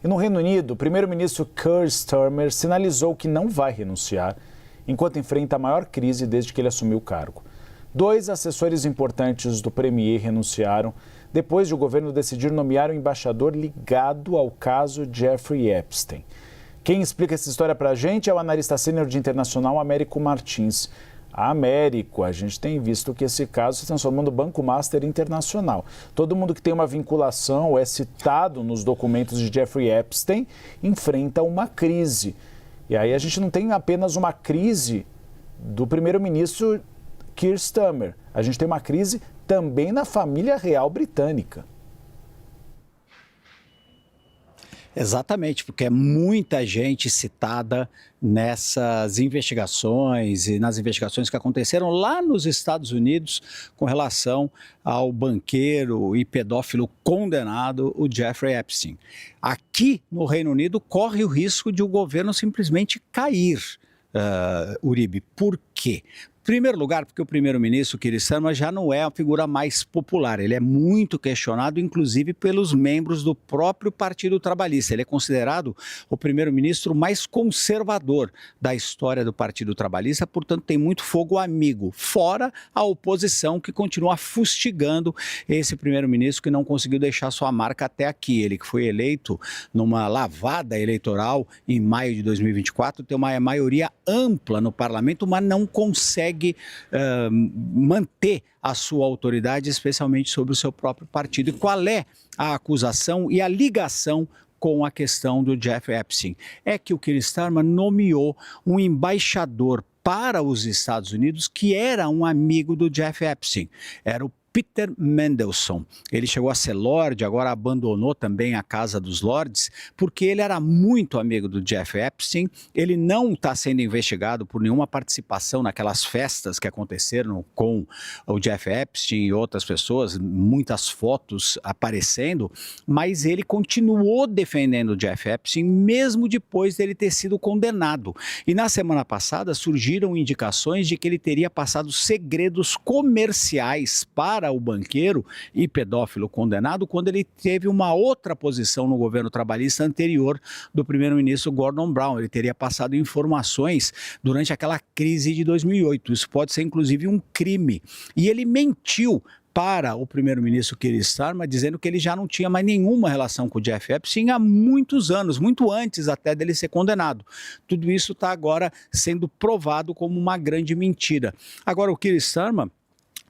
E no Reino Unido, o primeiro-ministro Keir Starmer sinalizou que não vai renunciar, enquanto enfrenta a maior crise desde que ele assumiu o cargo. 2 assessores importantes do premier renunciaram depois de o governo decidir nomear um embaixador ligado ao caso Jeffrey Epstein. Quem explica essa história para a gente é o analista sênior de internacional Américo Martins. Américo, a gente tem visto que esse caso se transformou no Banco Master Internacional. Todo mundo que tem uma vinculação ou é citado nos documentos de Jeffrey Epstein enfrenta uma crise. E aí a gente não tem apenas uma crise do primeiro-ministro Keir Starmer, a gente tem uma crise também na família real britânica. Exatamente, porque é muita gente citada nessas investigações e nas investigações que aconteceram lá nos Estados Unidos com relação ao banqueiro e pedófilo condenado, o Jeffrey Epstein. Aqui no Reino Unido corre o risco de o governo simplesmente cair, Uribe. Por quê? Em primeiro lugar, porque o primeiro-ministro Keir Starmer já não é a figura mais popular. Ele é muito questionado, inclusive pelos membros do próprio Partido Trabalhista. Ele é considerado o primeiro-ministro mais conservador da história do Partido Trabalhista, portanto tem muito fogo amigo, fora a oposição que continua fustigando esse primeiro-ministro que não conseguiu deixar sua marca até aqui. Ele que foi eleito numa lavada eleitoral em maio de 2024, tem uma maioria ampla no parlamento, mas não consegue manter a sua autoridade, especialmente sobre o seu próprio partido. E qual é a acusação e a ligação com a questão do Jeffrey Epstein? É que o Keir Starmer nomeou um embaixador para os Estados Unidos que era um amigo do Jeffrey Epstein. Era o Peter Mandelson. Ele chegou a ser Lorde, agora abandonou também a Casa dos Lordes, porque ele era muito amigo do Jeffrey Epstein. Ele não está sendo investigado por nenhuma participação naquelas festas que aconteceram com o Jeffrey Epstein e outras pessoas, muitas fotos aparecendo, mas ele continuou defendendo o Jeffrey Epstein mesmo depois dele ter sido condenado. E na semana passada surgiram indicações de que ele teria passado segredos comerciais para o banqueiro e pedófilo condenado quando ele teve uma outra posição no governo trabalhista anterior do primeiro-ministro Gordon Brown. Ele teria passado informações durante aquela crise de 2008. Isso pode ser inclusive um crime. E ele mentiu para o primeiro-ministro Keir Starmer, dizendo que ele já não tinha mais nenhuma relação com o Jeff Epstein há muitos anos, muito antes até dele ser condenado. Tudo isso está agora sendo provado como uma grande mentira. Agora, o Keir Starmer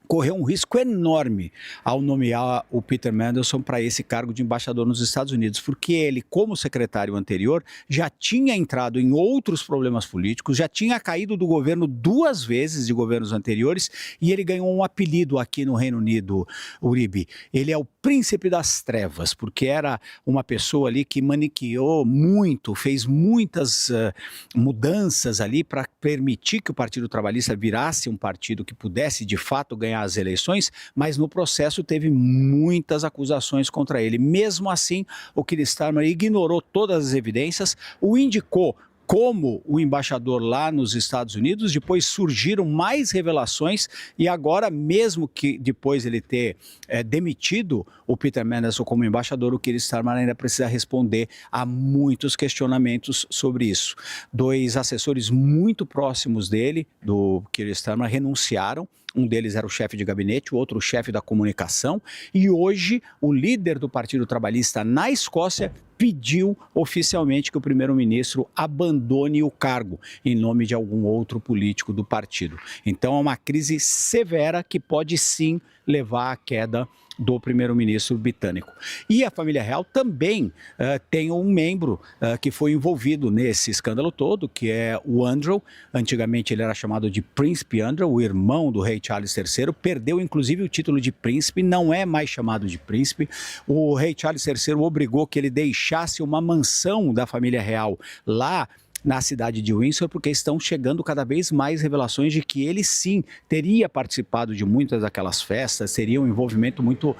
correu um risco enorme ao nomear o Peter Mandelson para esse cargo de embaixador nos Estados Unidos, porque ele, como secretário anterior, já tinha entrado em outros problemas políticos, já tinha caído do governo 2 vezes de governos anteriores e ele ganhou um apelido aqui no Reino Unido, Uribe. Ele é o príncipe das trevas, porque era uma pessoa ali que maniqueou muito, fez muitas mudanças ali para permitir que o Partido Trabalhista virasse um partido que pudesse de fato ganhar as eleições, mas no processo teve muitas acusações contra ele. Mesmo assim, o Keir Starmer ignorou todas as evidências, o indicou como o embaixador lá nos Estados Unidos. Depois surgiram mais revelações e agora, mesmo que depois ele ter demitido o Peter Mandelson como embaixador, o Keir Starmer ainda precisa responder a muitos questionamentos sobre isso. 2 assessores muito próximos dele, do Keir Starmer, renunciaram. Um deles era o chefe de gabinete, o outro o chefe da comunicação. E hoje, o líder do Partido Trabalhista na Escócia pediu oficialmente que o primeiro-ministro abandone o cargo em nome de algum outro político do partido. Então é uma crise severa que pode sim levar à queda do primeiro-ministro britânico. E a família real também tem um membro que foi envolvido nesse escândalo todo, que é o Andrew. Antigamente ele era chamado de Príncipe Andrew, o irmão do rei Charles III, perdeu inclusive o título de príncipe, não é mais chamado de príncipe. O rei Charles III obrigou que ele deixasse uma mansão da família real lá na cidade de Windsor, porque estão chegando cada vez mais revelações de que ele sim teria participado de muitas daquelas festas, teria um envolvimento muito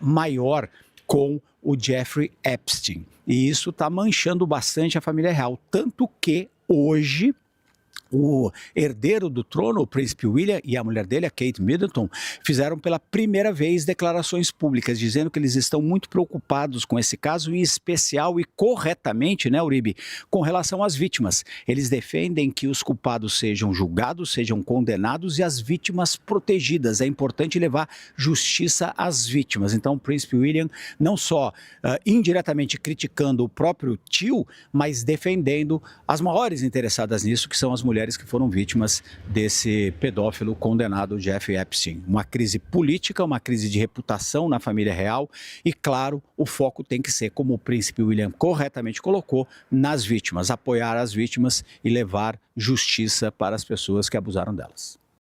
maior com o Jeffrey Epstein. E isso está manchando bastante a família real, tanto que hoje O herdeiro do trono, o príncipe William, e a mulher dele, a Kate Middleton, fizeram pela primeira vez declarações públicas, dizendo que eles estão muito preocupados com esse caso, em especial e corretamente, né, Uribe, com relação às vítimas. Eles defendem que os culpados sejam julgados, sejam condenados e as vítimas protegidas. É importante levar justiça às vítimas. Então, o príncipe William não só indiretamente criticando o próprio tio, mas defendendo as maiores interessadas nisso, que são as mulheres que foram vítimas desse pedófilo condenado Jeffrey Epstein. Uma crise política, uma crise de reputação na família real e, claro, o foco tem que ser, como o príncipe William corretamente colocou, nas vítimas, apoiar as vítimas e levar justiça para as pessoas que abusaram delas.